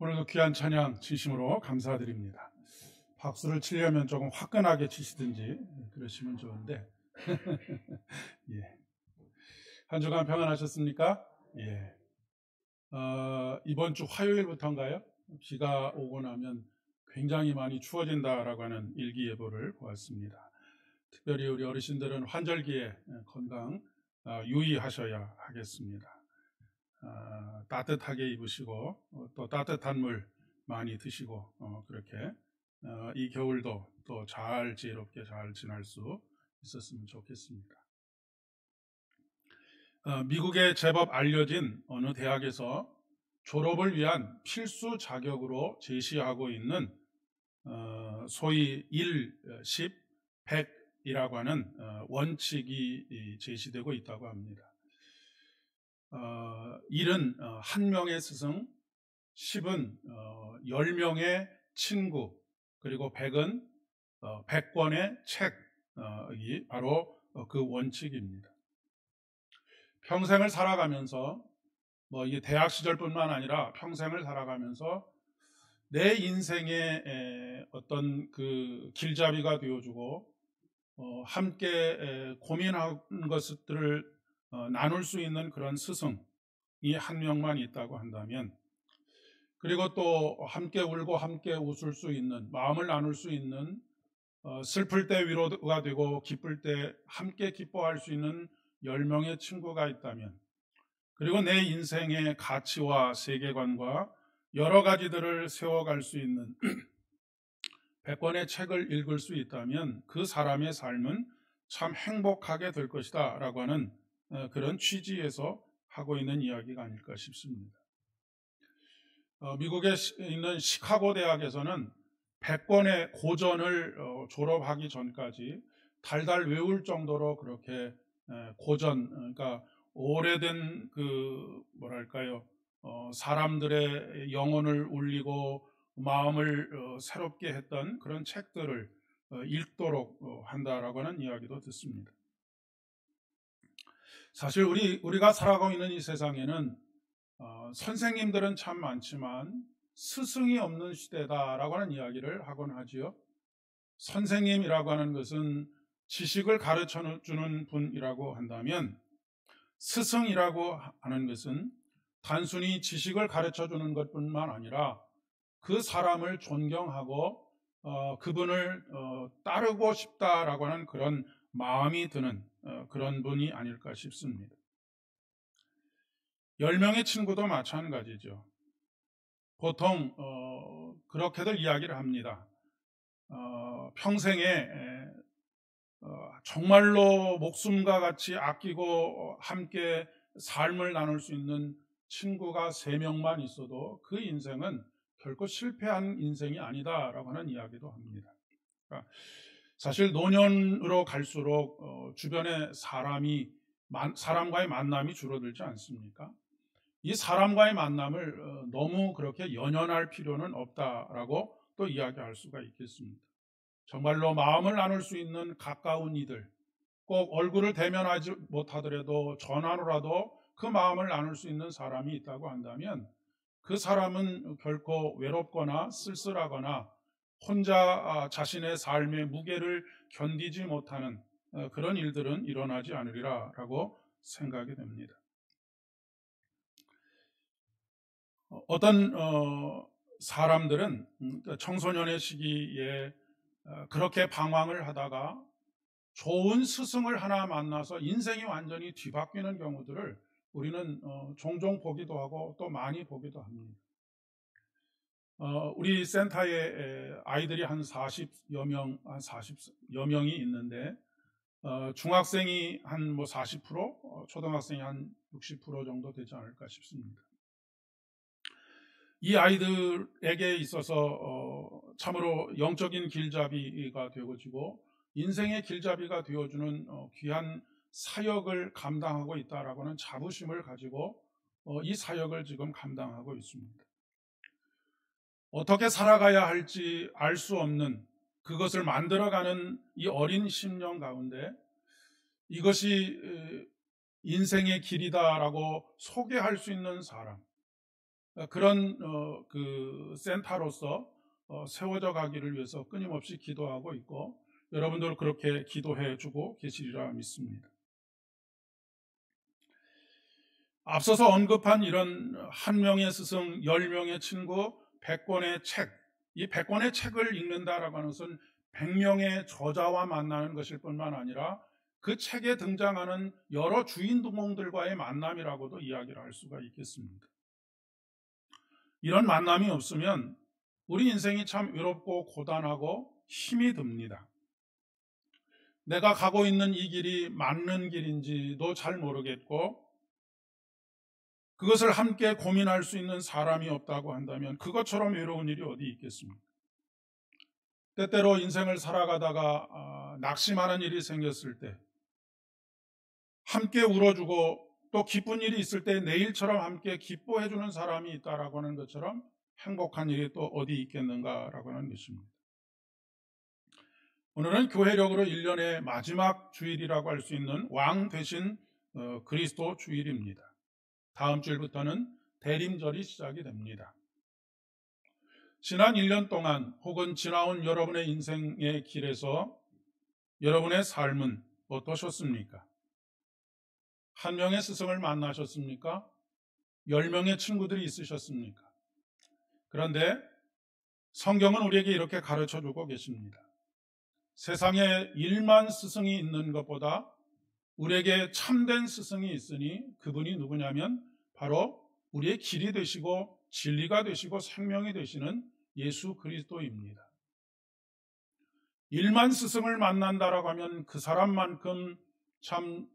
오늘도 귀한 찬양 진심으로 감사드립니다. 박수를 치려면 조금 화끈하게 치시든지 그러시면 좋은데 예. 한 주간 평안하셨습니까? 예. 이번 주 화요일부터인가요? 비가 오고 나면 굉장히 많이 추워진다라고 하는 일기예보를 보았습니다. 특별히 우리 어르신들은 환절기에 건강 유의하셔야 하겠습니다. 따뜻하게 입으시고 또 따뜻한 물 많이 드시고 그렇게 이 겨울도 또 잘 지혜롭게 잘 지날 수 있었으면 좋겠습니다. 미국에 제법 알려진 어느 대학에서 졸업을 위한 필수 자격으로 제시하고 있는 소위 1, 10, 100이라고 하는 원칙이 제시되고 있다고 합니다. 1은 1명의 스승, 10은 10명의 친구, 그리고 100은 100권의 책이 바로 그 원칙입니다. 평생을 살아가면서 이게 대학 시절뿐만 아니라 평생을 살아가면서 내 인생의 어떤 그 길잡이가 되어주고 함께 고민하는 것들을 나눌 수 있는 그런 스승이 1명만 있다고 한다면, 그리고 또 함께 울고 함께 웃을 수 있는, 마음을 나눌 수 있는, 슬플 때 위로가 되고 기쁠 때 함께 기뻐할 수 있는 10명의 친구가 있다면, 그리고 내 인생의 가치와 세계관과 여러 가지들을 세워갈 수 있는 100권의 책을 읽을 수 있다면 그 사람의 삶은 참 행복하게 될 것이다 라고 하는 그런 취지에서 하고 있는 이야기가 아닐까 싶습니다. 미국에 있는 시카고 대학에서는 100권의 고전을 졸업하기 전까지 달달 외울 정도로 그렇게 고전, 그러니까 오래된 사람들의 영혼을 울리고 마음을 새롭게 했던 그런 책들을 읽도록 한다라고 하는 이야기도 듣습니다. 사실 우리가 살아가고 있는 이 세상에는 선생님들은 참 많지만 스승이 없는 시대다라고 하는 이야기를 하곤 하지요. 선생님이라고 하는 것은 지식을 가르쳐 주는 분이라고 한다면, 스승이라고 하는 것은 단순히 지식을 가르쳐 주는 것뿐만 아니라 그 사람을 존경하고 그분을 따르고 싶다라고 하는 그런 마음이 드는 그런 분이 아닐까 싶습니다. 10명의 친구도 마찬가지죠. 보통 그렇게들 이야기를 합니다. 평생에 정말로 목숨과 같이 아끼고 함께 삶을 나눌 수 있는 친구가 3명만 있어도 그 인생은 결코 실패한 인생이 아니다라고 하는 이야기도 합니다. 사실 노년으로 갈수록 주변에 사람과의 만남이 줄어들지 않습니까? 이 사람과의 만남을 너무 그렇게 연연할 필요는 없다라고 또 이야기할 수가 있겠습니다. 정말로 마음을 나눌 수 있는 가까운 이들, 꼭 얼굴을 대면하지 못하더라도 전화로라도 그 마음을 나눌 수 있는 사람이 있다고 한다면 그 사람은 결코 외롭거나 쓸쓸하거나 혼자 자신의 삶의 무게를 견디지 못하는 그런 일들은 일어나지 않으리라라고 생각이 됩니다. 어떤 사람들은 청소년의 시기에 그렇게 방황을 하다가 좋은 스승을 하나 만나서 인생이 완전히 뒤바뀌는 경우들을 우리는 종종 보기도 하고 또 많이 보기도 합니다. 우리 센터에 아이들이 한 40여 명이 있는데 중학생이 한 40%, 초등학생이 한 60% 정도 되지 않을까 싶습니다. 이 아이들에게 있어서 참으로 영적인 길잡이가 되어지고 인생의 길잡이가 되어주는 귀한 사역을 감당하고 있다라고 하는 자부심을 가지고 이 사역을 지금 감당하고 있습니다. 어떻게 살아가야 할지 알 수 없는 그것을 만들어가는 이 어린 심령 가운데 이것이 인생의 길이다라고 소개할 수 있는 사람, 그런 그 센터로서 세워져 가기를 위해서 끊임없이 기도하고 있고 여러분들 그렇게 기도해 주고 계시리라 믿습니다. 앞서서 언급한 이런 한 명의 스승, 10명의 친구, 100권의 책, 이 100권의 책을 읽는다라고 하는 것은 100명의 저자와 만나는 것일 뿐만 아니라 그 책에 등장하는 여러 주인공들과의 만남이라고도 이야기를 할 수가 있겠습니다. 이런 만남이 없으면 우리 인생이 참 외롭고 고단하고 힘이 듭니다. 내가 가고 있는 이 길이 맞는 길인지도 잘 모르겠고 그것을 함께 고민할 수 있는 사람이 없다고 한다면 그것처럼 외로운 일이 어디 있겠습니까? 때때로 인생을 살아가다가 낙심하는 일이 생겼을 때 함께 울어주고 또 기쁜 일이 있을 때 내일처럼 함께 기뻐해주는 사람이 있다라고 하는 것처럼 행복한 일이 또 어디 있겠는가라고 하는 것입니다. 오늘은 교회력으로 1년의 마지막 주일이라고 할 수 있는 왕 되신 그리스도 주일입니다. 다음 주일부터는 대림절이 시작이 됩니다. 지난 1년 동안 혹은 지나온 여러분의 인생의 길에서 여러분의 삶은 어떠셨습니까? 한 명의 스승을 만나셨습니까? 10명의 친구들이 있으셨습니까? 그런데 성경은 우리에게 이렇게 가르쳐주고 계십니다. 세상에 1만 스승이 있는 것보다 우리에게 참된 스승이 있으니 그분이 누구냐면 바로 우리의 길이 되시고 진리가 되시고 생명이 되시는 예수 그리스도입니다. 1만 스승을 만난다라고 하면 그 사람만큼 참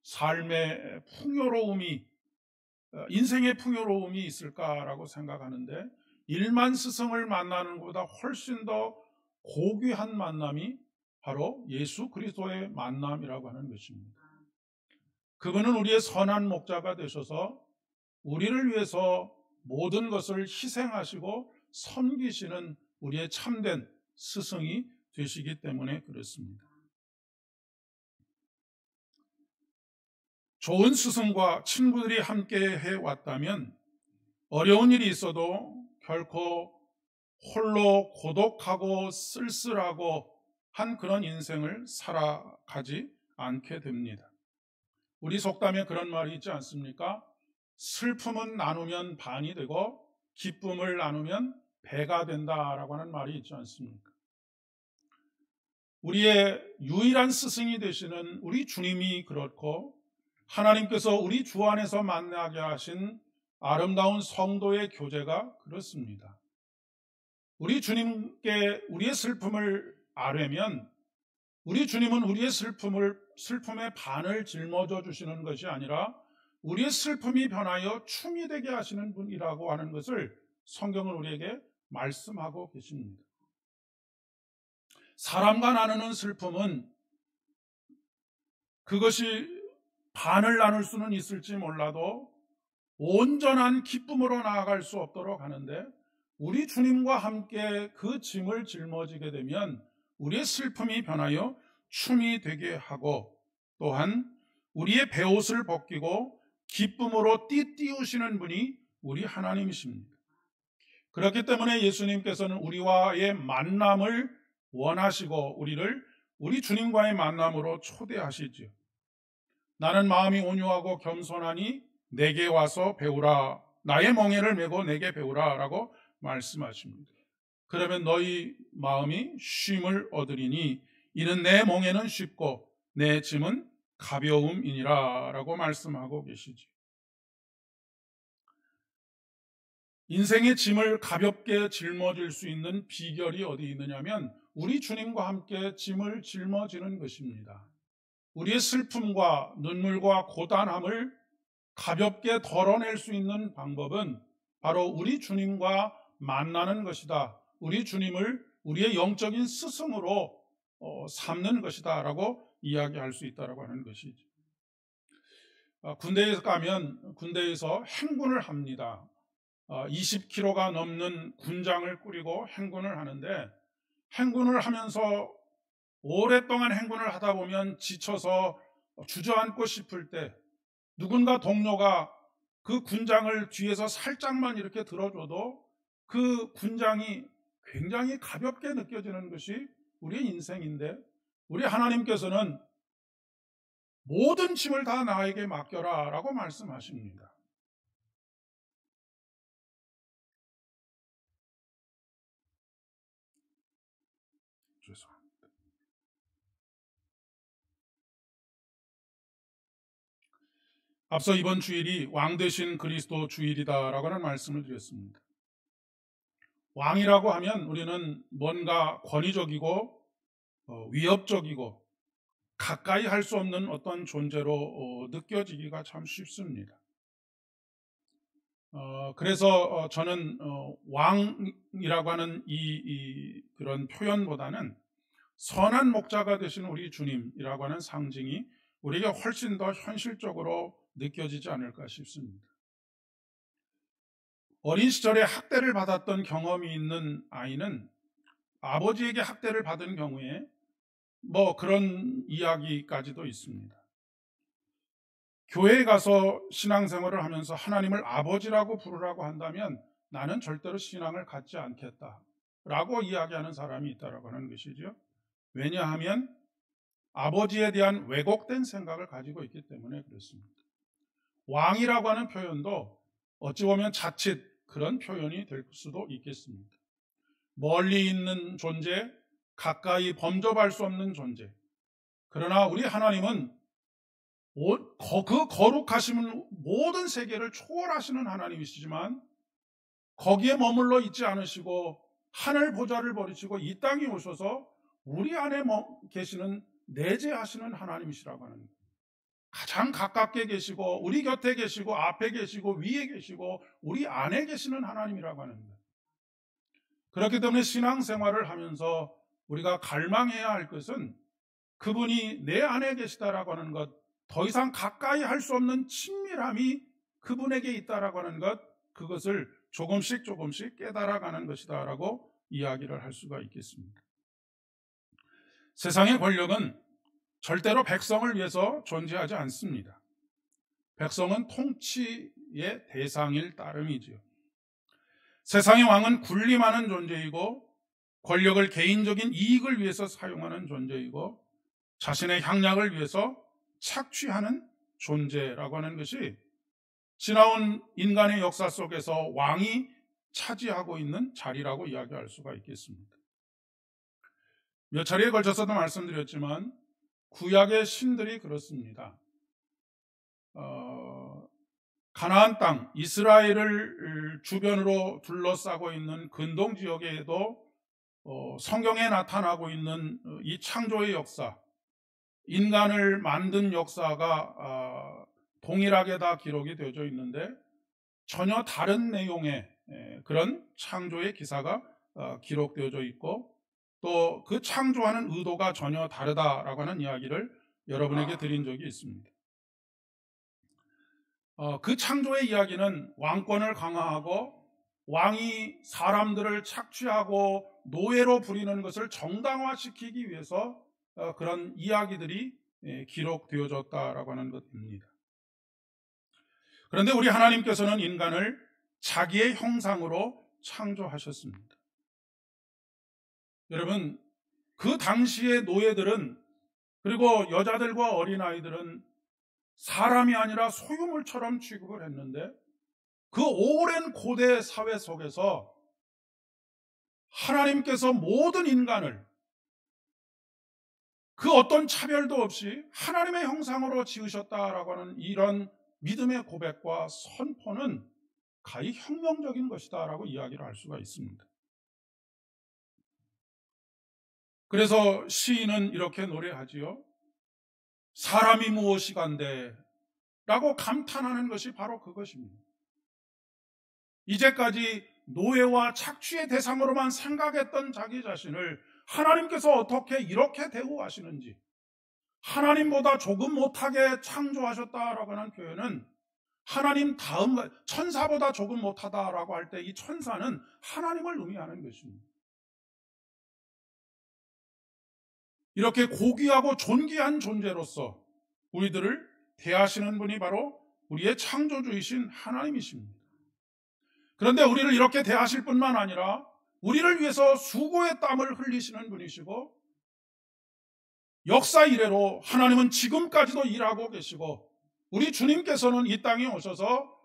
삶의 풍요로움이 인생의 풍요로움이 있을까라고 생각하는데 1만 스승을 만나는 것보다 훨씬 더 고귀한 만남이 바로 예수 그리스도의 만남이라고 하는 것입니다. 그분은 우리의 선한 목자가 되셔서 우리를 위해서 모든 것을 희생하시고 섬기시는 우리의 참된 스승이 되시기 때문에 그렇습니다. 좋은 스승과 친구들이 함께 해왔다면 어려운 일이 있어도 결코 홀로 고독하고 쓸쓸하고 한 그런 인생을 살아가지 않게 됩니다. 우리 속담에 그런 말이 있지 않습니까? 슬픔은 나누면 반이 되고 기쁨을 나누면 배가 된다라고 하는 말이 있지 않습니까? 우리의 유일한 스승이 되시는 우리 주님이 그렇고 하나님께서 우리 주 안에서 만나게 하신 아름다운 성도의 교제가 그렇습니다. 우리 주님께 우리의 슬픔을 아뢰면 우리 주님은 우리의 슬픔의 반을 짊어져 주시는 것이 아니라 우리의 슬픔이 변하여 춤이 되게 하시는 분이라고 하는 것을 성경은 우리에게 말씀하고 계십니다. 사람과 나누는 슬픔은 그것이 반을 나눌 수는 있을지 몰라도 온전한 기쁨으로 나아갈 수 없도록 하는데 우리 주님과 함께 그 짐을 짊어지게 되면 우리의 슬픔이 변하여 춤이 되게 하고 또한 우리의 베옷을 벗기고 기쁨으로 띠띠우시는 분이 우리 하나님이십니다. 그렇기 때문에 예수님께서는 우리와의 만남을 원하시고 우리 주님과의 만남으로 초대하시죠. 나는 마음이 온유하고 겸손하니 내게 와서 배우라. 나의 멍에를 메고 내게 배우라 라고 말씀하십니다. 그러면 너희 마음이 쉼을 얻으리니 이는 내 멍에는 쉽고 내 짐은 가벼움이니라 라고 말씀하고 계시지. 인생의 짐을 가볍게 짊어질 수 있는 비결이 어디 있느냐면 우리 주님과 함께 짐을 짊어지는 것입니다. 우리의 슬픔과 눈물과 고단함을 가볍게 덜어낼 수 있는 방법은 바로 우리 주님과 만나는 것이다. 우리 주님을 우리의 영적인 스승으로 삼는 것이다 라고 이야기할 수 있다고 하는 것이죠. 군대에 가면 군대에서 행군을 합니다. 20km가 넘는 군장을 꾸리고 행군을 하는데 행군을 하면서 오랫동안 행군을 하다 보면 지쳐서 주저앉고 싶을 때 누군가 동료가 그 군장을 뒤에서 살짝만 이렇게 들어줘도 그 군장이 굉장히 가볍게 느껴지는 것이 우리의 인생인데, 우리 하나님께서는 모든 짐을 다 나에게 맡겨라 라고 말씀하십니다. 죄송합니다. 앞서 이번 주일이 왕 되신 그리스도 주일이다라고 하는 말씀을 드렸습니다. 왕이라고 하면 우리는 뭔가 권위적이고 위협적이고 가까이 할 수 없는 어떤 존재로 느껴지기가 참 쉽습니다. 그래서 저는 왕이라고 하는 그런 표현보다는 선한 목자가 되신 우리 주님이라고 하는 상징이 우리에게 훨씬 더 현실적으로 느껴지지 않을까 싶습니다. 어린 시절에 학대를 받았던 경험이 있는 아이는 아버지에게 학대를 받은 경우에 그런 이야기까지도 있습니다. 교회에 가서 신앙생활을 하면서 하나님을 아버지라고 부르라고 한다면 나는 절대로 신앙을 갖지 않겠다라고 이야기하는 사람이 있다라고 하는 것이죠. 왜냐하면 아버지에 대한 왜곡된 생각을 가지고 있기 때문에 그렇습니다. 왕이라고 하는 표현도 어찌 보면 자칫 그런 표현이 될 수도 있겠습니다. 멀리 있는 존재, 가까이 범접할 수 없는 존재. 그러나 우리 하나님은 그 거룩하신 모든 세계를 초월하시는 하나님이시지만 거기에 머물러 있지 않으시고 하늘 보좌를 버리시고 이 땅에 오셔서 우리 안에 계시는 내재하시는 하나님이시라고 하는 거예요. 가장 가깝게 계시고 우리 곁에 계시고 앞에 계시고 위에 계시고 우리 안에 계시는 하나님이라고 하는 거예요. 그렇기 때문에 신앙생활을 하면서 우리가 갈망해야 할 것은 그분이 내 안에 계시다라고 하는 것, 더 이상 가까이 할 수 없는 친밀함이 그분에게 있다라고 하는 것, 그것을 조금씩 깨달아가는 것이다라고 이야기를 할 수가 있겠습니다. 세상의 권력은 절대로 백성을 위해서 존재하지 않습니다. 백성은 통치의 대상일 따름이지요. 세상의 왕은 군림하는 존재이고 권력을 개인적인 이익을 위해서 사용하는 존재이고 자신의 향락을 위해서 착취하는 존재라고 하는 것이 지나온 인간의 역사 속에서 왕이 차지하고 있는 자리라고 이야기할 수가 있겠습니다. 몇 차례에 걸쳐서도 말씀드렸지만 구약의 신들이 그렇습니다. 가나안 땅, 이스라엘을 주변으로 둘러싸고 있는 근동 지역에도 성경에 나타나고 있는 이 창조의 역사, 인간을 만든 역사가 동일하게 다 기록이 되어져 있는데 전혀 다른 내용의 그런 창조의 기사가 기록되어져 있고 또 그 창조하는 의도가 전혀 다르다라고 하는 이야기를 여러분에게 드린 적이 있습니다. 그 창조의 이야기는 왕권을 강화하고 왕이 사람들을 착취하고 노예로 부리는 것을 정당화시키기 위해서 그런 이야기들이 기록되어졌다라고 하는 것입니다. 그런데 우리 하나님께서는 인간을 자기의 형상으로 창조하셨습니다. 여러분, 그 당시의 노예들은 그리고 여자들과 어린아이들은 사람이 아니라 소유물처럼 취급을 했는데 그 오랜 고대 사회 속에서 하나님께서 모든 인간을 그 어떤 차별도 없이 하나님의 형상으로 지으셨다라고 하는 이런 믿음의 고백과 선포는 가히 혁명적인 것이다라고 이야기를 할 수가 있습니다. 그래서 시인은 이렇게 노래하지요. 사람이 무엇이간데 라고 감탄하는 것이 바로 그것입니다. 이제까지 노예와 착취의 대상으로만 생각했던 자기 자신을 하나님께서 어떻게 이렇게 대우하시는지, 하나님보다 조금 못하게 창조하셨다라고 하는 표현은 하나님 다음 천사보다 조금 못하다라고 할 때 이 천사는 하나님을 의미하는 것입니다. 이렇게 고귀하고 존귀한 존재로서 우리들을 대하시는 분이 바로 우리의 창조주이신 하나님이십니다. 그런데 우리를 이렇게 대하실 뿐만 아니라 우리를 위해서 수고의 땀을 흘리시는 분이시고, 역사 이래로 하나님은 지금까지도 일하고 계시고, 우리 주님께서는 이 땅에 오셔서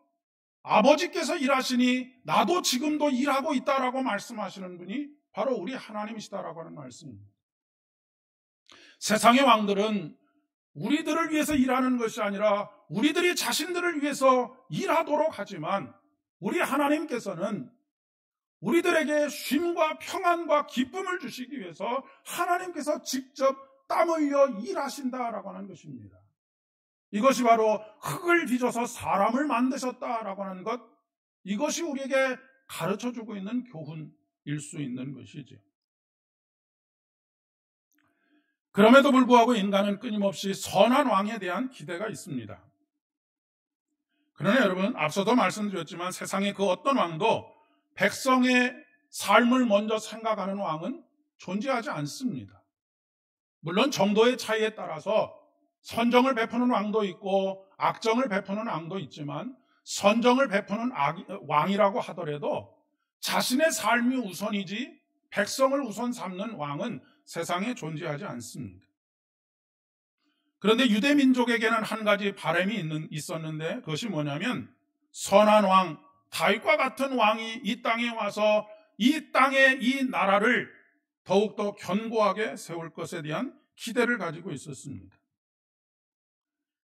아버지께서 일하시니 나도 지금도 일하고 있다라고 말씀하시는 분이 바로 우리 하나님이시다라고 하는 말씀입니다. 세상의 왕들은 우리들을 위해서 일하는 것이 아니라 우리들이 자신들을 위해서 일하도록 하지만, 우리 하나님께서는 우리들에게 쉼과 평안과 기쁨을 주시기 위해서 하나님께서 직접 땀 흘려 일하신다라고 하는 것입니다. 이것이 바로 흙을 빚어서 사람을 만드셨다라고 하는 것, 이것이 우리에게 가르쳐주고 있는 교훈일 수 있는 것이죠. 그럼에도 불구하고 인간은 끊임없이 선한 왕에 대한 기대가 있습니다. 그러나 여러분, 앞서도 말씀드렸지만 세상의 그 어떤 왕도 백성의 삶을 먼저 생각하는 왕은 존재하지 않습니다. 물론 정도의 차이에 따라서 선정을 베푸는 왕도 있고 악정을 베푸는 왕도 있지만, 선정을 베푸는 왕이라고 하더라도 자신의 삶이 우선이지 백성을 우선 삼는 왕은 세상에 존재하지 않습니다. 그런데 유대 민족에게는 한 가지 바람이 있었는데, 그것이 뭐냐면 선한 왕 다윗과 같은 왕이 이 땅에 와서 이 땅의 이 나라를 더욱더 견고하게 세울 것에 대한 기대를 가지고 있었습니다.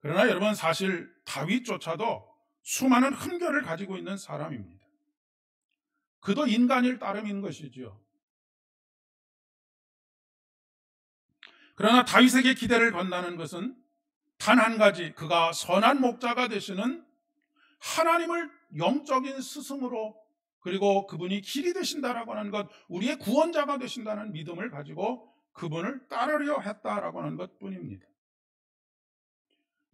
그러나 여러분, 사실 다윗조차도 수많은 흠결을 가지고 있는 사람입니다. 그도 인간일 따름인 것이지요. 그러나 다윗에게 기대를 건다는 것은 단 한 가지, 그가 선한 목자가 되시는 하나님을 영적인 스승으로, 그리고 그분이 길이 되신다라고 하는 것, 우리의 구원자가 되신다는 믿음을 가지고 그분을 따르려 했다라고 하는 것뿐입니다.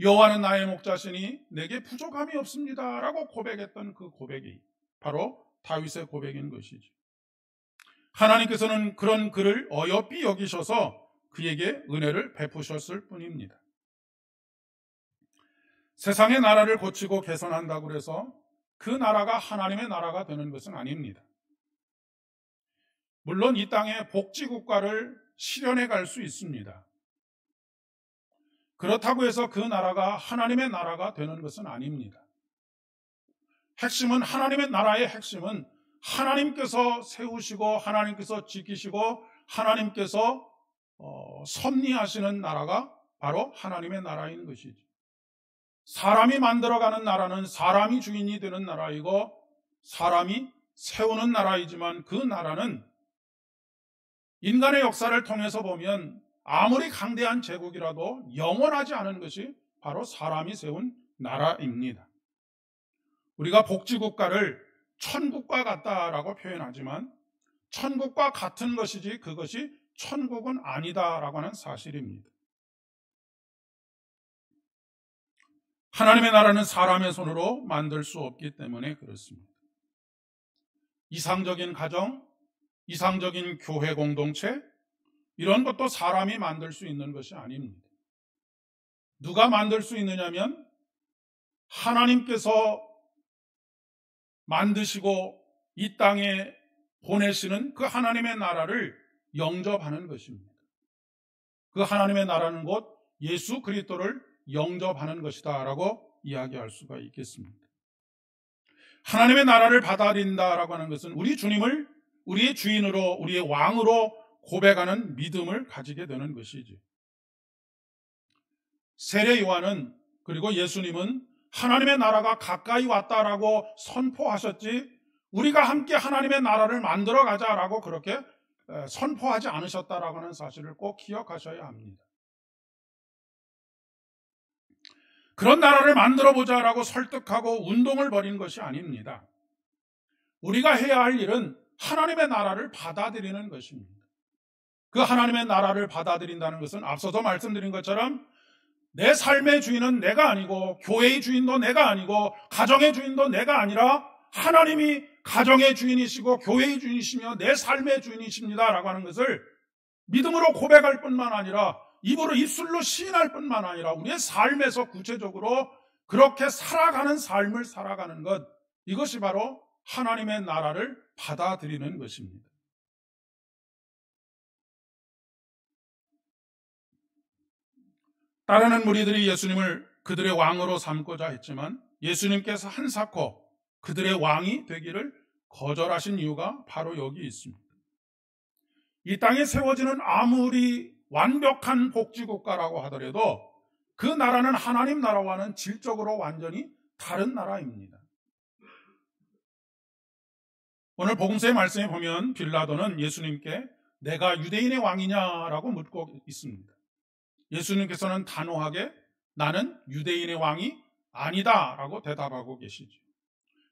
여호와는 나의 목자시니 내게 부족함이 없습니다라고 고백했던 그 고백이 바로 다윗의 고백인 것이죠. 하나님께서는 그런 그를 어여삐 여기셔서 그에게 은혜를 베푸셨을 뿐입니다. 세상의 나라를 고치고 개선한다고 해서 그 나라가 하나님의 나라가 되는 것은 아닙니다. 물론 이 땅에 복지국가를 실현해 갈 수 있습니다. 그렇다고 해서 그 나라가 하나님의 나라가 되는 것은 아닙니다. 핵심은, 하나님의 나라의 핵심은 하나님께서 세우시고 하나님께서 지키시고 하나님께서 섭리하시는 나라가 바로 하나님의 나라인 것이죠. 사람이 만들어가는 나라는 사람이 주인이 되는 나라이고 사람이 세우는 나라이지만, 그 나라는 인간의 역사를 통해서 보면 아무리 강대한 제국이라도 영원하지 않은 것이 바로 사람이 세운 나라입니다. 우리가 복지국가를 천국과 같다라고 표현하지만 천국과 같은 것이지 그것이 천국은 아니다라고 하는 사실입니다. 하나님의 나라는 사람의 손으로 만들 수 없기 때문에 그렇습니다. 이상적인 가정, 이상적인 교회 공동체, 이런 것도 사람이 만들 수 있는 것이 아닙니다. 누가 만들 수 있느냐면 하나님께서 만드시고 이 땅에 보내시는 그 하나님의 나라를 영접하는 것입니다. 그 하나님의 나라는 곧 예수 그리스도를 영접하는 것이다 라고 이야기할 수가 있겠습니다. 하나님의 나라를 받아들인다라고 하는 것은 우리 주님을 우리의 주인으로, 우리의 왕으로 고백하는 믿음을 가지게 되는 것이지. 세례 요한은, 그리고 예수님은 하나님의 나라가 가까이 왔다라고 선포하셨지, 우리가 함께 하나님의 나라를 만들어 가자라고 그렇게 선포하지 않으셨다라고 하는 사실을 꼭 기억하셔야 합니다. 그런 나라를 만들어 보자라고 설득하고 운동을 벌인 것이 아닙니다. 우리가 해야 할 일은 하나님의 나라를 받아들이는 것입니다. 그 하나님의 나라를 받아들인다는 것은 앞서서 말씀드린 것처럼 내 삶의 주인은 내가 아니고, 교회의 주인도 내가 아니고, 가정의 주인도 내가 아니라 하나님이 가정의 주인이시고 교회의 주인이시며 내 삶의 주인이십니다라고 하는 것을 믿음으로 고백할 뿐만 아니라 입술로 시인할 뿐만 아니라 우리의 삶에서 구체적으로 그렇게 살아가는 삶을 살아가는 것, 이것이 바로 하나님의 나라를 받아들이는 것입니다. 따르는 무리들이 예수님을 그들의 왕으로 삼고자 했지만 예수님께서 한사코 그들의 왕이 되기를 거절하신 이유가 바로 여기 있습니다. 이 땅에 세워지는 아무리 완벽한 복지국가라고 하더라도 그 나라는 하나님 나라와는 질적으로 완전히 다른 나라입니다. 오늘 복음서의 말씀에 보면 빌라도는 예수님께 내가 유대인의 왕이냐라고 묻고 있습니다. 예수님께서는 단호하게 나는 유대인의 왕이 아니다라고 대답하고 계시죠.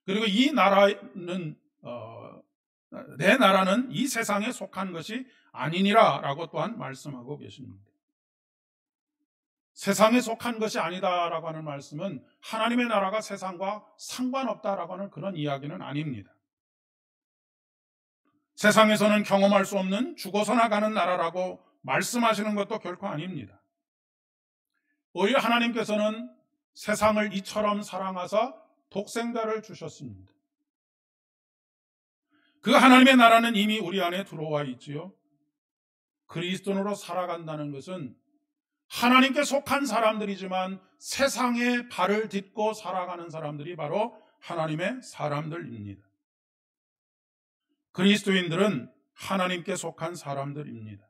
그리고 이 나라는 내 나라는 이 세상에 속한 것이 아니니라라고 또한 말씀하고 계십니다. 세상에 속한 것이 아니다라고 하는 말씀은 하나님의 나라가 세상과 상관없다라고 하는 그런 이야기는 아닙니다. 세상에서는 경험할 수 없는 죽어서나 가는 나라라고 말씀하시는 것도 결코 아닙니다. 오히려 하나님께서는 세상을 이처럼 사랑하사 독생자를 주셨습니다. 그 하나님의 나라는 이미 우리 안에 들어와 있지요. 그리스도인으로 살아간다는 것은 하나님께 속한 사람들이지만 세상에 발을 딛고 살아가는 사람들이 바로 하나님의 사람들입니다. 그리스도인들은 하나님께 속한 사람들입니다.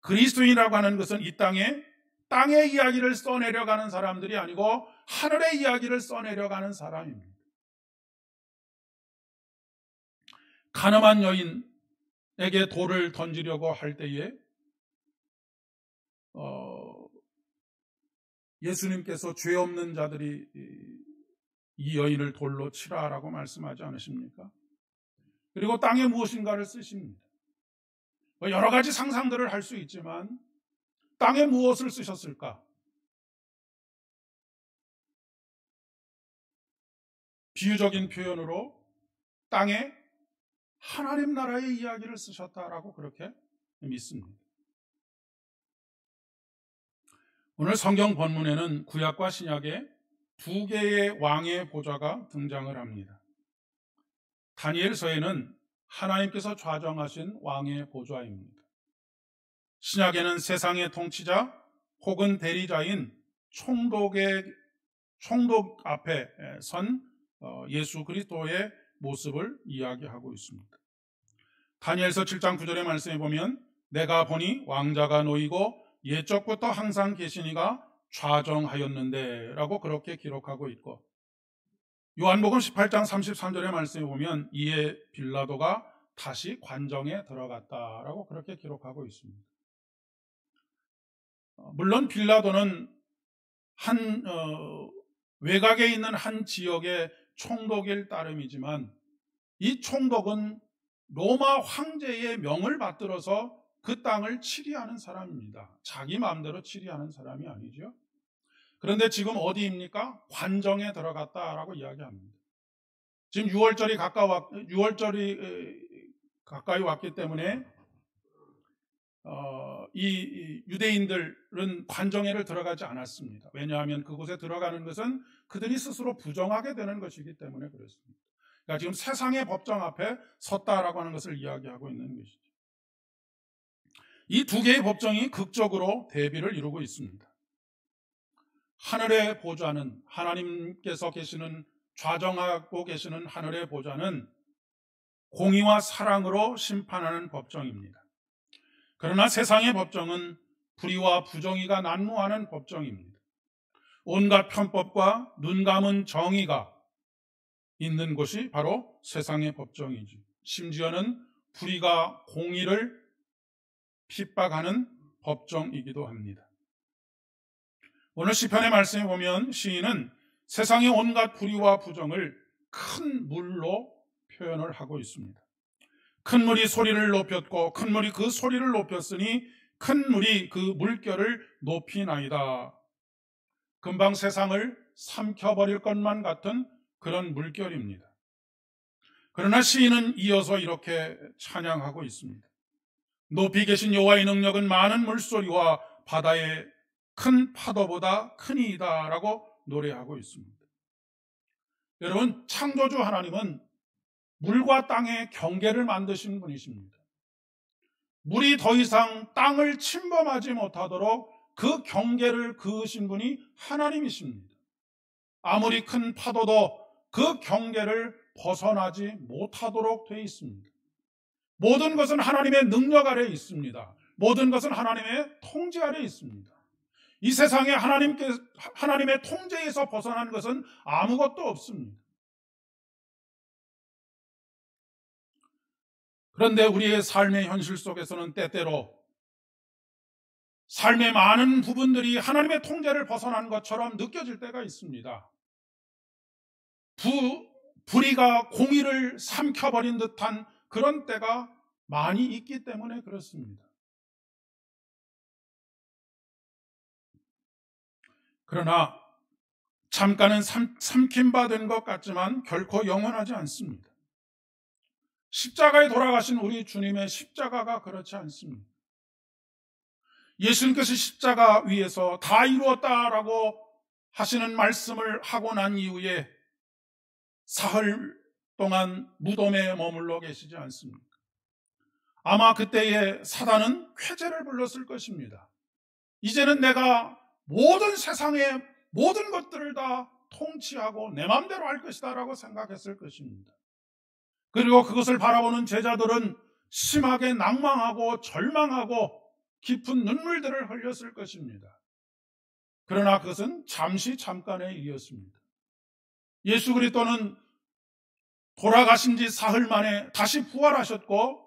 그리스도인이라고 하는 것은 이 땅의 이야기를 써내려가는 사람들이 아니고 하늘의 이야기를 써내려가는 사람입니다. 가늠한 여인에게 돌을 던지려고 할 때에 예수님께서 죄 없는 자들이 이 여인을 돌로 치라라고 말씀하지 않으십니까? 그리고 땅에 무엇인가를 쓰십니다. 여러 가지 상상들을 할 수 있지만 땅에 무엇을 쓰셨을까? 비유적인 표현으로 땅에 하나님 나라의 이야기를 쓰셨다라고 그렇게 믿습니다. 오늘 성경 본문에는 구약과 신약에 두 개의 왕의 보좌가 등장을 합니다. 다니엘서에는 하나님께서 좌정하신 왕의 보좌입니다. 신약에는 세상의 통치자 혹은 대리자인 총독 앞에 선 예수 그리스도의 모습을 이야기하고 있습니다. 다니엘서 7장 9절의 말씀에 보면 내가 보니 왕자가 놓이고 옛적부터 항상 계시니가 좌정하였는데 라고 그렇게 기록하고 있고, 요한복음 18장 33절의 말씀에 보면 이에 빌라도가 다시 관정에 들어갔다라고 그렇게 기록하고 있습니다. 물론 빌라도는 외곽에 있는 한 지역의 총독일 따름이지만 이 총독은 로마 황제의 명을 받들어서 그 땅을 치리하는 사람입니다. 자기 마음대로 치리하는 사람이 아니죠. 그런데 지금 어디입니까? 관정에 들어갔다라고 이야기합니다. 지금 6월절이 가까이 왔기 때문에 이 유대인들은 관정에를 들어가지 않았습니다. 왜냐하면 그곳에 들어가는 것은 그들이 스스로 부정하게 되는 것이기 때문에 그렇습니다. 그러니까 지금 세상의 법정 앞에 섰다라고 하는 것을 이야기하고 있는 것이죠. 이 두 개의 법정이 극적으로 대비를 이루고 있습니다. 하늘의 보좌는, 하나님께서 좌정하고 계시는 하늘의 보좌는 공의와 사랑으로 심판하는 법정입니다. 그러나 세상의 법정은 불의와 부정의가 난무하는 법정입니다. 온갖 편법과 눈 감은 정의가 있는 곳이 바로 세상의 법정이지. 심지어는 불의가 공의를 핍박하는 법정이기도 합니다. 오늘 시편의 말씀에 보면 시인은 세상의 온갖 불의와 부정을 큰 물로 표현을 하고 있습니다. 큰 물이 소리를 높였고 큰 물이 그 소리를 높였으니 큰 물이 그 물결을 높이나이다. 금방 세상을 삼켜버릴 것만 같은 그런 물결입니다. 그러나 시인은 이어서 이렇게 찬양하고 있습니다. 높이 계신 여호와의 능력은 많은 물소리와 바다의 큰 파도보다 크니이다 라고 노래하고 있습니다. 여러분, 창조주 하나님은 물과 땅의 경계를 만드신 분이십니다. 물이 더 이상 땅을 침범하지 못하도록 그 경계를 그으신 분이 하나님이십니다. 아무리 큰 파도도 그 경계를 벗어나지 못하도록 되어 있습니다. 모든 것은 하나님의 능력 아래에 있습니다. 모든 것은 하나님의 통제 아래에 있습니다. 이 세상에 하나님의 통제에서 벗어난 것은 아무것도 없습니다. 그런데 우리의 삶의 현실 속에서는 때때로 삶의 많은 부분들이 하나님의 통제를 벗어난 것처럼 느껴질 때가 있습니다. 불의가 공의를 삼켜버린 듯한 그런 때가 많이 있기 때문에 그렇습니다. 그러나 잠깐은 삼킴받은 것 같지만 결코 영원하지 않습니다. 십자가에 돌아가신 우리 주님의 십자가가 그렇지 않습니다. 예수님께서 십자가 위에서 다 이루었다라고 하시는 말씀을 하고 난 이후에 사흘 동안 무덤에 머물러 계시지 않습니까? 아마 그때에 사단은 쾌재를 불렀을 것입니다. 이제는 내가 모든 세상의 모든 것들을 다 통치하고 내 마음대로 할 것이다 라고 생각했을 것입니다. 그리고 그것을 바라보는 제자들은 심하게 낭망하고 절망하고 깊은 눈물들을 흘렸을 것입니다. 그러나 그것은 잠깐의 일이었습니다. 예수 그리스도는 돌아가신 지 사흘 만에 다시 부활하셨고,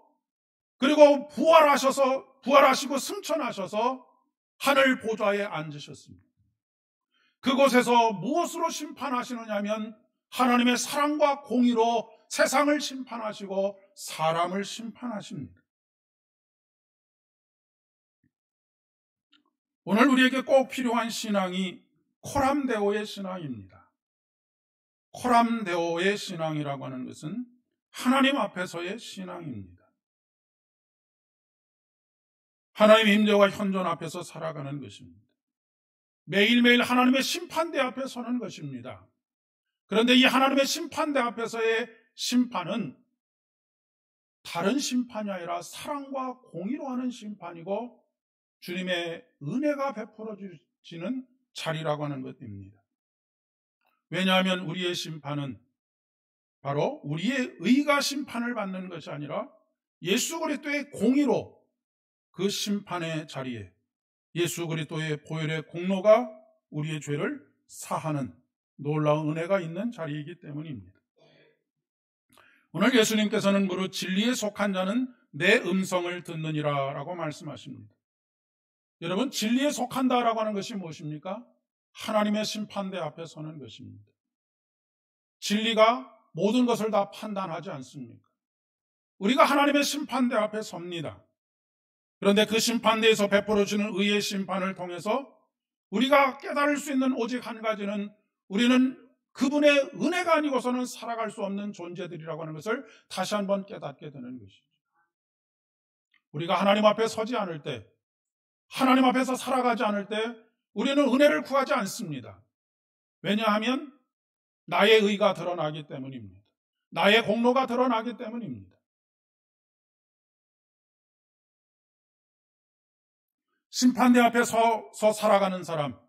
그리고 부활하시고 승천하셔서 하늘 보좌에 앉으셨습니다. 그곳에서 무엇으로 심판하시느냐면 하나님의 사랑과 공의로 세상을 심판하시고 사람을 심판하십니다. 오늘 우리에게 꼭 필요한 신앙이 코람데오의 신앙입니다. 코람데오의 신앙이라고 하는 것은 하나님 앞에서의 신앙입니다. 하나님의 임재와 현존 앞에서 살아가는 것입니다. 매일매일 하나님의 심판대 앞에 서는 것입니다. 그런데 이 하나님의 심판대 앞에서의 심판은 다른 심판이 아니라 사랑과 공의로 하는 심판이고 주님의 은혜가 베풀어지는 자리라고 하는 것입니다. 왜냐하면 우리의 심판은 바로 우리의 의가 심판을 받는 것이 아니라 예수 그리스도의 공의로 그 심판의 자리에 예수 그리스도의 보혈의 공로가 우리의 죄를 사하는 놀라운 은혜가 있는 자리이기 때문입니다. 오늘 예수님께서는 무릇 진리에 속한 자는 내 음성을 듣느니라 라고 말씀하십니다. 여러분, 진리에 속한다라고 하는 것이 무엇입니까? 하나님의 심판대 앞에 서는 것입니다. 진리가 모든 것을 다 판단하지 않습니까? 우리가 하나님의 심판대 앞에 섭니다. 그런데 그 심판대에서 베풀어주는 의의 심판을 통해서 우리가 깨달을 수 있는 오직 한 가지는 우리는 그분의 은혜가 아니고서는 살아갈 수 없는 존재들이라고 하는 것을 다시 한번 깨닫게 되는 것이죠. 우리가 하나님 앞에 서지 않을 때, 하나님 앞에서 살아가지 않을 때 우리는 은혜를 구하지 않습니다. 왜냐하면 나의 의가 드러나기 때문입니다. 나의 공로가 드러나기 때문입니다. 심판대 앞에 서서 살아가는 사람,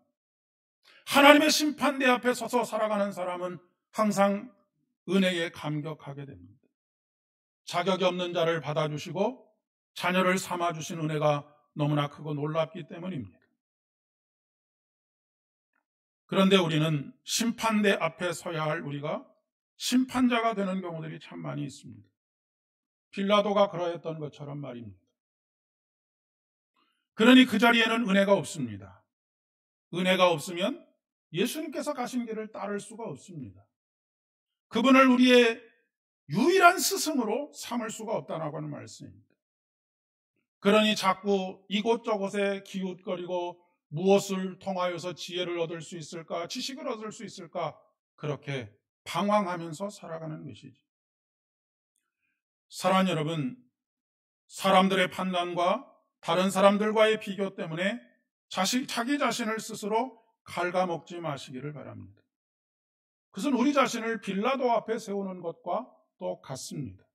하나님의 심판대 앞에 서서 살아가는 사람은 항상 은혜에 감격하게 됩니다. 자격이 없는 자를 받아주시고 자녀를 삼아주신 은혜가 너무나 크고 놀랍기 때문입니다. 그런데 우리는 심판대 앞에 서야 할 우리가 심판자가 되는 경우들이 참 많이 있습니다. 빌라도가 그러했던 것처럼 말입니다. 그러니 그 자리에는 은혜가 없습니다. 은혜가 없으면 예수님께서 가신 길을 따를 수가 없습니다. 그분을 우리의 유일한 스승으로 삼을 수가 없다라고 하는 말씀입니다. 그러니 자꾸 이곳저곳에 기웃거리고 무엇을 통하여서 지혜를 얻을 수 있을까, 지식을 얻을 수 있을까, 그렇게 방황하면서 살아가는 것이죠. 사랑하는 여러분, 사람들의 판단과 다른 사람들과의 비교 때문에 자기 자신을 스스로 갉아먹지 마시기를 바랍니다. 그것은 우리 자신을 빌라도 앞에 세우는 것과 똑같습니다.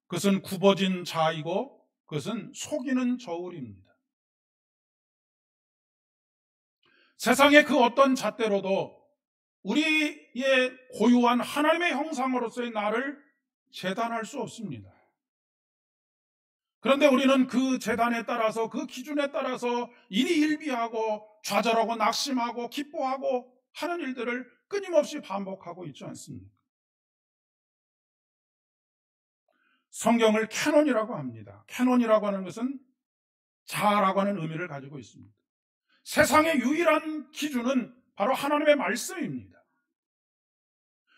그것은 굽어진 자이고 그것은 속이는 저울입니다. 세상의 그 어떤 잣대로도 우리의 고유한 하나님의 형상으로서의 나를 재단할 수 없습니다. 그런데 우리는 그 재단에 따라서, 그 기준에 따라서 일희일비하고 좌절하고 낙심하고 기뻐하고 하는 일들을 끊임없이 반복하고 있지 않습니까? 성경을 캐논이라고 합니다. 캐논이라고 하는 것은 자라고 하는 의미를 가지고 있습니다. 세상의 유일한 기준은 바로 하나님의 말씀입니다.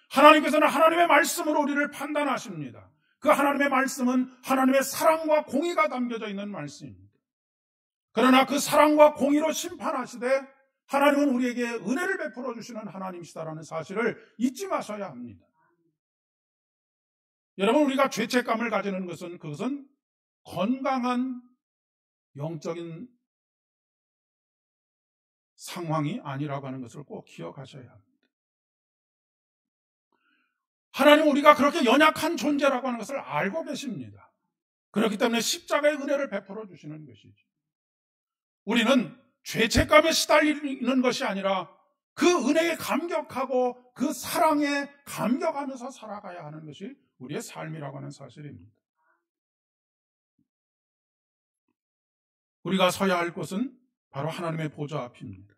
하나님께서는 하나님의 말씀으로 우리를 판단하십니다. 그 하나님의 말씀은 하나님의 사랑과 공의가 담겨져 있는 말씀입니다. 그러나 그 사랑과 공의로 심판하시되 하나님은 우리에게 은혜를 베풀어 주시는 하나님이시다라는 사실을 잊지 마셔야 합니다. 여러분, 우리가 죄책감을 가지는 것은 그것은 건강한 영적인 상황이 아니라고 하는 것을 꼭 기억하셔야 합니다. 하나님은 우리가 그렇게 연약한 존재라고 하는 것을 알고 계십니다. 그렇기 때문에 십자가의 은혜를 베풀어 주시는 것이죠. 우리는 죄책감에 시달리는 것이 아니라 그 은혜에 감격하고 그 사랑에 감격하면서 살아가야 하는 것이 우리의 삶이라고 하는 사실입니다. 우리가 서야 할 곳은 바로 하나님의 보좌 앞입니다.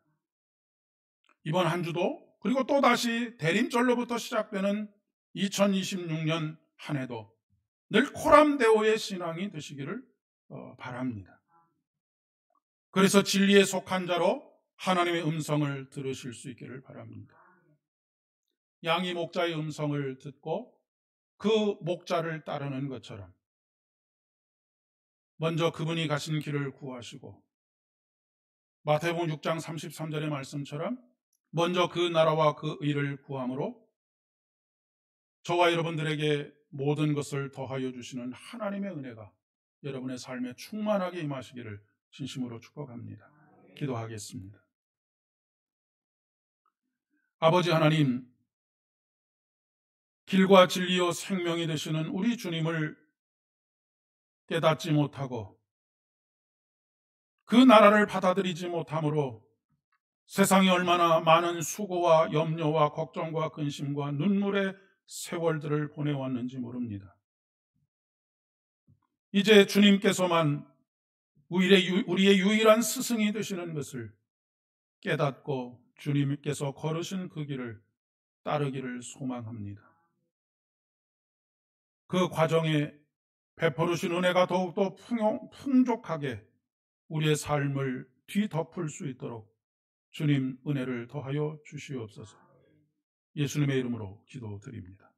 이번 한 주도 그리고 또다시 대림절로부터 시작되는 2026년 한 해도 늘 코람데오의 신앙이 되시기를 바랍니다. 그래서 진리에 속한 자로 하나님의 음성을 들으실 수 있기를 바랍니다. 양이 목자의 음성을 듣고 그 목자를 따르는 것처럼 먼저 그분이 가신 길을 구하시고 마태복음 6장 33절의 말씀처럼 먼저 그 나라와 그 의를 구함으로 저와 여러분들에게 모든 것을 더하여 주시는 하나님의 은혜가 여러분의 삶에 충만하게 임하시기를 진심으로 축복합니다. 기도하겠습니다. 아버지 하나님, 길과 진리요 생명이 되시는 우리 주님을 깨닫지 못하고 그 나라를 받아들이지 못함으로 세상이 얼마나 많은 수고와 염려와 걱정과 근심과 눈물의 세월들을 보내왔는지 모릅니다. 이제 주님께서만 우리의 유일한 스승이 되시는 것을 깨닫고 주님께서 걸으신 그 길을 따르기를 소망합니다. 그 과정에 베풀으신 은혜가 더욱더 풍족하게 우리의 삶을 뒤덮을 수 있도록 주님 은혜를 더하여 주시옵소서. 예수님의 이름으로 기도드립니다.